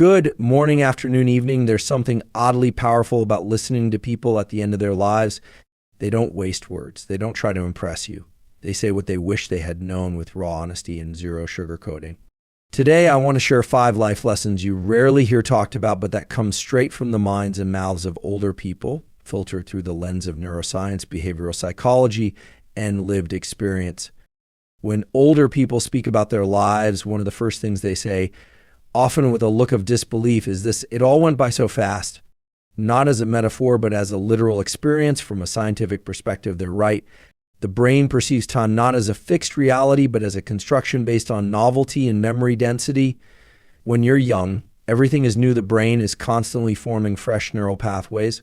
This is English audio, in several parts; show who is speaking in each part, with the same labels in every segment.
Speaker 1: Good morning, afternoon, evening. There's something oddly powerful about listening to people at the end of their lives. They don't waste words. They don't try to impress you. They say what they wish they had known with raw honesty and zero sugarcoating. Today, I want to share 5 life lessons you rarely hear talked about, but that come straight from the minds and mouths of older people, filtered through the lens of neuroscience, behavioral psychology, and lived experience. When older people speak about their lives, one of the first things they say, often with a look of disbelief, is this: it all went by so fast. Not as a metaphor, but as a literal experience. From a scientific perspective, they're right. The brain perceives time not as a fixed reality, but as a construction based on novelty and memory density. When you're young, everything is new. The brain is constantly forming fresh neural pathways.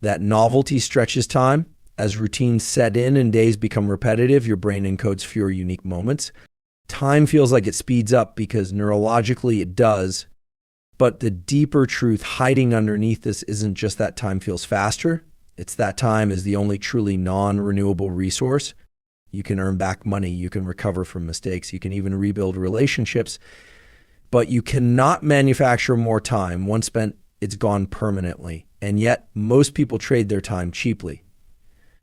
Speaker 1: That novelty stretches time. As routines set in and days become repetitive, your brain encodes fewer unique moments. Time feels like it speeds up because neurologically it does. But the deeper truth hiding underneath this isn't just that time feels faster. It's that time is the only truly non-renewable resource. You can earn back money. You can recover from mistakes. You can even rebuild relationships. But you cannot manufacture more time. Once spent, it's gone permanently. And yet, most people trade their time cheaply.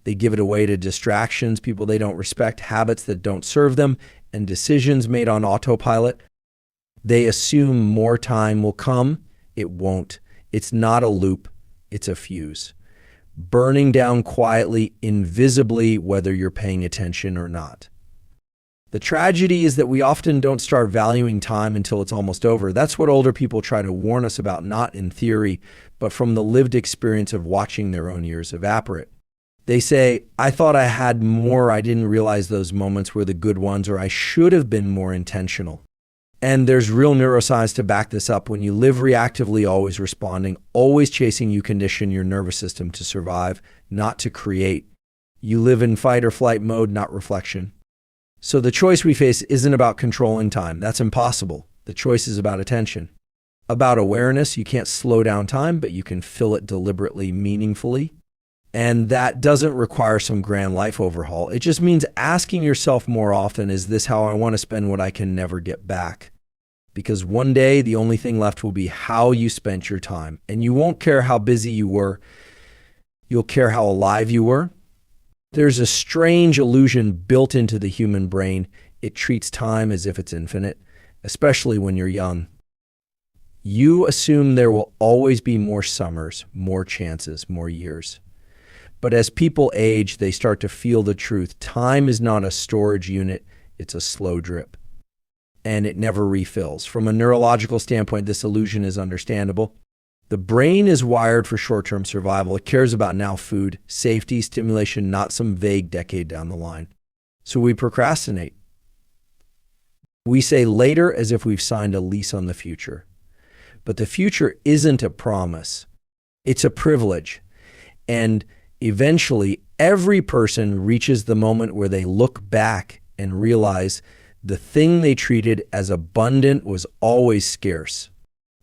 Speaker 1: They give it away to distractions, people they don't respect, habits that don't serve them, and decisions made on autopilot. They assume more time will come. It won't. It's not a loop. It's a fuse. Burning down quietly, invisibly, whether you're paying attention or not. The tragedy is that we often don't start valuing time until it's almost over. That's what older people try to warn us about, not in theory, but from the lived experience of watching their own years evaporate. They say, I thought I had more. I didn't realize those moments were the good ones, or I should have been more intentional. And there's real neuroscience to back this up. When you live reactively, always responding, always chasing, you condition your nervous system to survive, not to create. You live in fight or flight mode, not reflection. So the choice we face isn't about controlling time. That's impossible. The choice is about attention, about awareness. You can't slow down time, but you can fill it deliberately, meaningfully. And that doesn't require some grand life overhaul. It just means asking yourself more often, is this how I want to spend what I can never get back? Because one day, the only thing left will be how you spent your time. And you won't care how busy you were. You'll care how alive you were. There's a strange illusion built into the human brain. It treats time as if it's infinite, especially when you're young. You assume there will always be more summers, more chances, more years. But as people age, they start to feel the truth. Time is not a storage unit, it's a slow drip. And it never refills. From a neurological standpoint, this illusion is understandable. The brain is wired for short-term survival. It cares about now food, safety, stimulation, not some vague decade down the line. So we procrastinate. We say later as if we've signed a lease on the future. But the future isn't a promise. It's a privilege. And eventually, every person reaches the moment where they look back and realize the thing they treated as abundant was always scarce.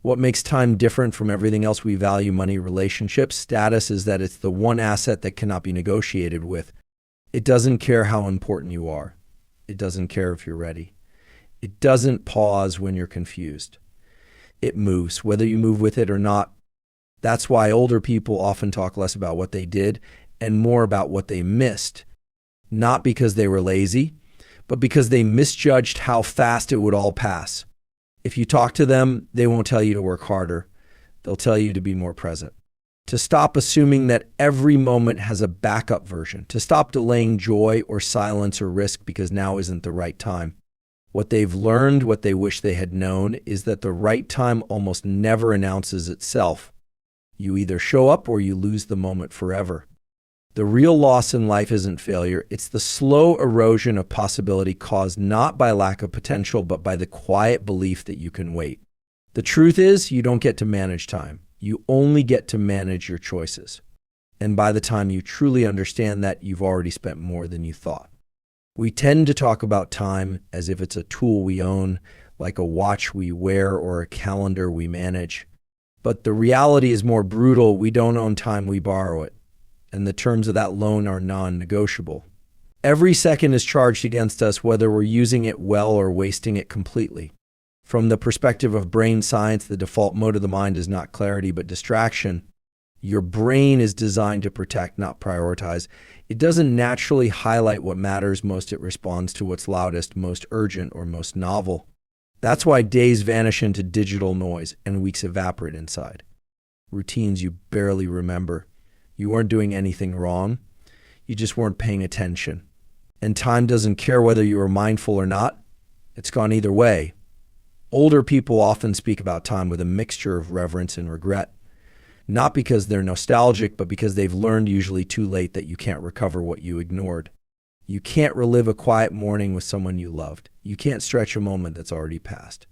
Speaker 1: What makes time different from everything else we value, money, relationships, status, is that it's the one asset that cannot be negotiated with. It doesn't care how important you are. It doesn't care if you're ready. It doesn't pause when you're confused. It moves, whether you move with it or not. That's why older people often talk less about what they did and more about what they missed. Not because they were lazy, but because they misjudged how fast it would all pass. If you talk to them, they won't tell you to work harder. They'll tell you to be more present. To stop assuming that every moment has a backup version. To stop delaying joy or silence or risk because now isn't the right time. What they've learned, what they wish they had known, is that the right time almost never announces itself. You either show up or you lose the moment forever. The real loss in life isn't failure. It's the slow erosion of possibility caused not by lack of potential, but by the quiet belief that you can wait. The truth is, you don't get to manage time. You only get to manage your choices. And by the time you truly understand that, you've already spent more than you thought. We tend to talk about time as if it's a tool we own, like a watch we wear or a calendar we manage. But the reality is more brutal. We don't own time, we borrow it. And the terms of that loan are non-negotiable. Every second is charged against us, whether we're using it well or wasting it completely. From the perspective of brain science, the default mode of the mind is not clarity, but distraction. Your brain is designed to protect, not prioritize. It doesn't naturally highlight what matters most. It responds to what's loudest, most urgent, or most novel. That's why days vanish into digital noise and weeks evaporate inside. Routines you barely remember. You weren't doing anything wrong. You just weren't paying attention. And time doesn't care whether you were mindful or not. It's gone either way. Older people often speak about time with a mixture of reverence and regret. Not because they're nostalgic, but because they've learned usually too late that you can't recover what you ignored. You can't relive a quiet morning with someone you loved. You can't stretch a moment that's already passed.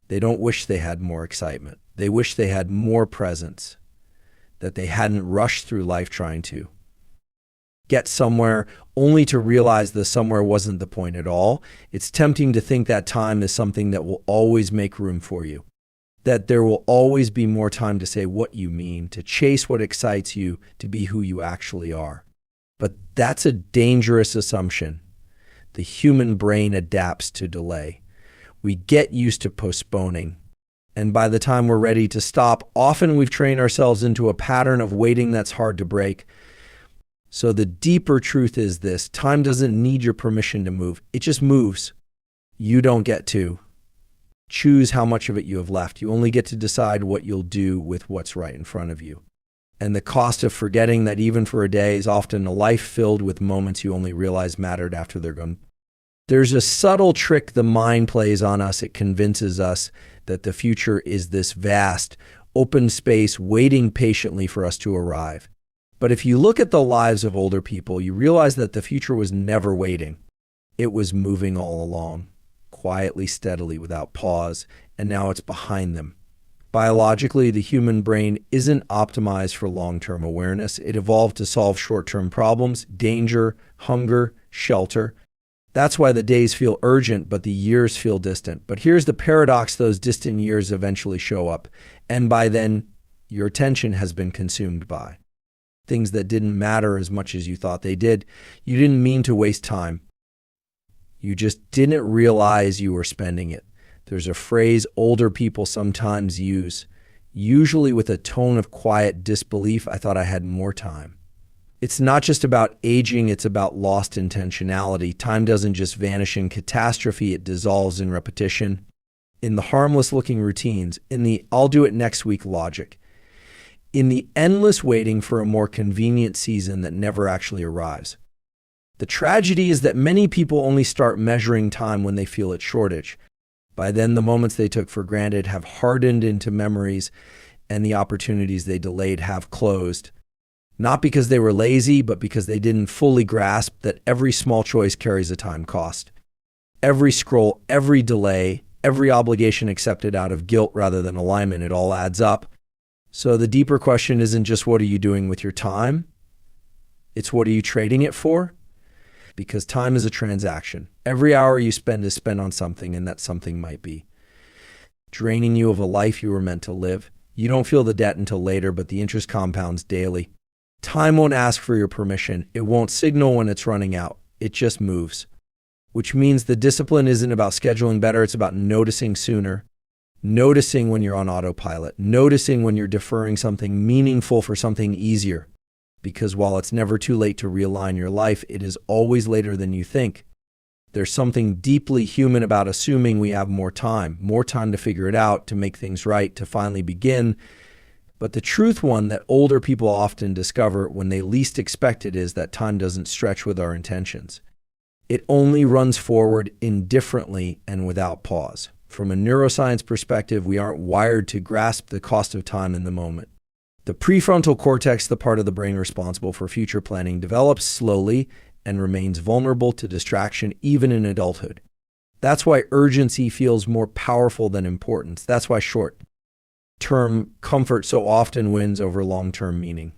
Speaker 1: They don't wish they had more excitement. They wish they had more presence, that they hadn't rushed through life trying to get somewhere only to realize the somewhere wasn't the point at all. It's tempting to think that time is something that will always make room for you, that there will always be more time to say what you mean, to chase what excites you, to be who you actually are. But that's a dangerous assumption. The human brain adapts to delay. We get used to postponing. And by the time we're ready to stop, often we've trained ourselves into a pattern of waiting that's hard to break. So the deeper truth is this: time doesn't need your permission to move. It just moves. You don't get to choose how much of it you have left. You only get to decide what you'll do with what's right in front of you. And the cost of forgetting that even for a day is often a life filled with moments you only realize mattered after they're gone. There's a subtle trick the mind plays on us. It convinces us that the future is this vast, open space waiting patiently for us to arrive. But if you look at the lives of older people, you realize that the future was never waiting. It was moving all along, quietly, steadily, without pause, and now it's behind them. Biologically, the human brain isn't optimized for long-term awareness. It evolved to solve short-term problems, danger, hunger, shelter. That's why the days feel urgent, but the years feel distant. But here's the paradox: those distant years eventually show up, and by then, your attention has been consumed by things that didn't matter as much as you thought they did. You didn't mean to waste time. You just didn't realize you were spending it. There's a phrase older people sometimes use, usually with a tone of quiet disbelief: I thought I had more time. It's not just about aging, it's about lost intentionality. Time doesn't just vanish in catastrophe, it dissolves in repetition, in the harmless-looking routines, in the I'll do it next week logic, in the endless waiting for a more convenient season that never actually arrives. The tragedy is that many people only start measuring time when they feel its shortage. By then, the moments they took for granted have hardened into memories, and the opportunities they delayed have closed. Not because they were lazy, but because they didn't fully grasp that every small choice carries a time cost. Every scroll, every delay, every obligation accepted out of guilt rather than alignment, it all adds up. So the deeper question isn't just what are you doing with your time? It's what are you trading it for? Because time is a transaction. Every hour you spend is spent on something, and that something might be draining you of a life you were meant to live. You don't feel the debt until later, but the interest compounds daily. Time won't ask for your permission. It won't signal when it's running out. It just moves. Which means the discipline isn't about scheduling better. It's about noticing sooner. Noticing when you're on autopilot. Noticing when you're deferring something meaningful for something easier. Because while it's never too late to realign your life, it is always later than you think. There's something deeply human about assuming we have more time to figure it out, to make things right, to finally begin. But the truth, one that older people often discover when they least expect it, is that time doesn't stretch with our intentions. It only runs forward indifferently and without pause. From a neuroscience perspective, we aren't wired to grasp the cost of time in the moment. The prefrontal cortex, the part of the brain responsible for future planning, develops slowly and remains vulnerable to distraction even in adulthood. That's why urgency feels more powerful than importance. That's why short-term comfort so often wins over long-term meaning.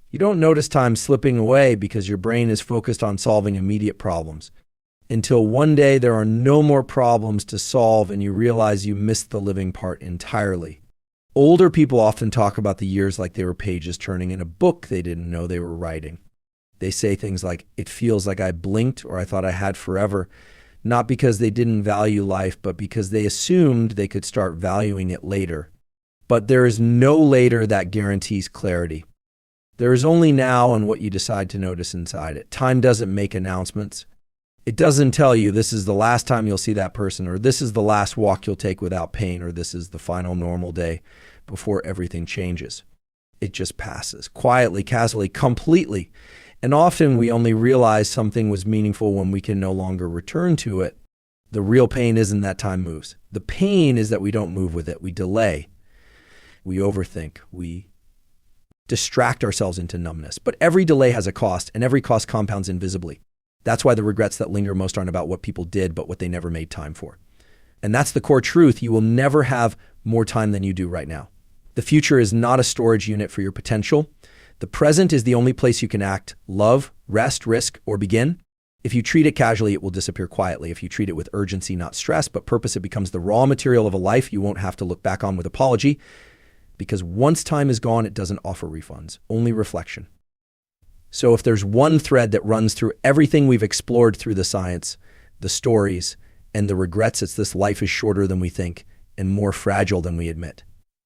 Speaker 1: You don't notice time slipping away because your brain is focused on solving immediate problems. Until one day there are no more problems to solve and you realize you missed the living part entirely. Older people often talk about the years like they were pages turning in a book they didn't know they were writing. They say things like, "It feels like I blinked," or "I thought I had forever," not because they didn't value life, but because they assumed they could start valuing it later. But there is no later that guarantees clarity. There is only now and what you decide to notice inside it. Time doesn't make announcements. It doesn't tell you this is the last time you'll see that person, or this is the last walk you'll take without pain, or this is the final normal day before everything changes. It just passes, quietly, casually, completely. And often we only realize something was meaningful when we can no longer return to it. The real pain isn't that time moves. The pain is that we don't move with it. We delay. We overthink. We distract ourselves into numbness. But every delay has a cost, and every cost compounds invisibly. That's why the regrets that linger most aren't about what people did, but what they never made time for. And that's the core truth. You will never have more time than you do right now. The future is not a storage unit for your potential. The present is the only place you can act, love, rest, risk, or begin. If you treat it casually, it will disappear quietly. If you treat it with urgency, not stress, but purpose, it becomes the raw material of a life you won't have to look back on with apology. Because once time is gone, it doesn't offer refunds, only reflection. So if there's one thread that runs through everything we've explored through the science, the stories, and the regrets, it's this: life is shorter than we think and more fragile than we admit.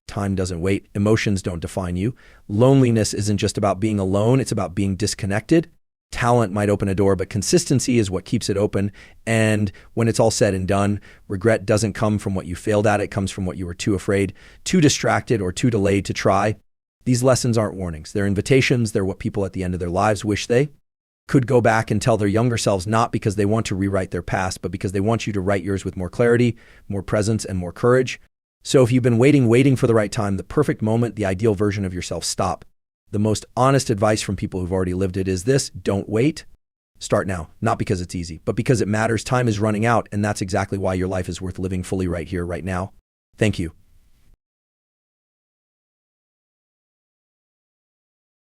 Speaker 1: Time doesn't wait. Emotions don't define you. Loneliness isn't just about being alone. It's about being disconnected. Talent might open a door, but consistency is what keeps it open. And when it's all said and done, regret doesn't come from what you failed at. It comes from what you were too afraid, too distracted, or too delayed to try. These lessons aren't warnings. They're invitations. They're what people at the end of their lives wish they could go back and tell their younger selves, not because they want to rewrite their past, but because they want you to write yours with more clarity, more presence, and more courage. So if you've been waiting for the right time, the perfect moment, the ideal version of yourself, stop. The most honest advice from people who've already lived it is this: don't wait. Start now, not because it's easy, but because it matters. Time is running out, and that's exactly why your life is worth living fully right here, right now. Thank you.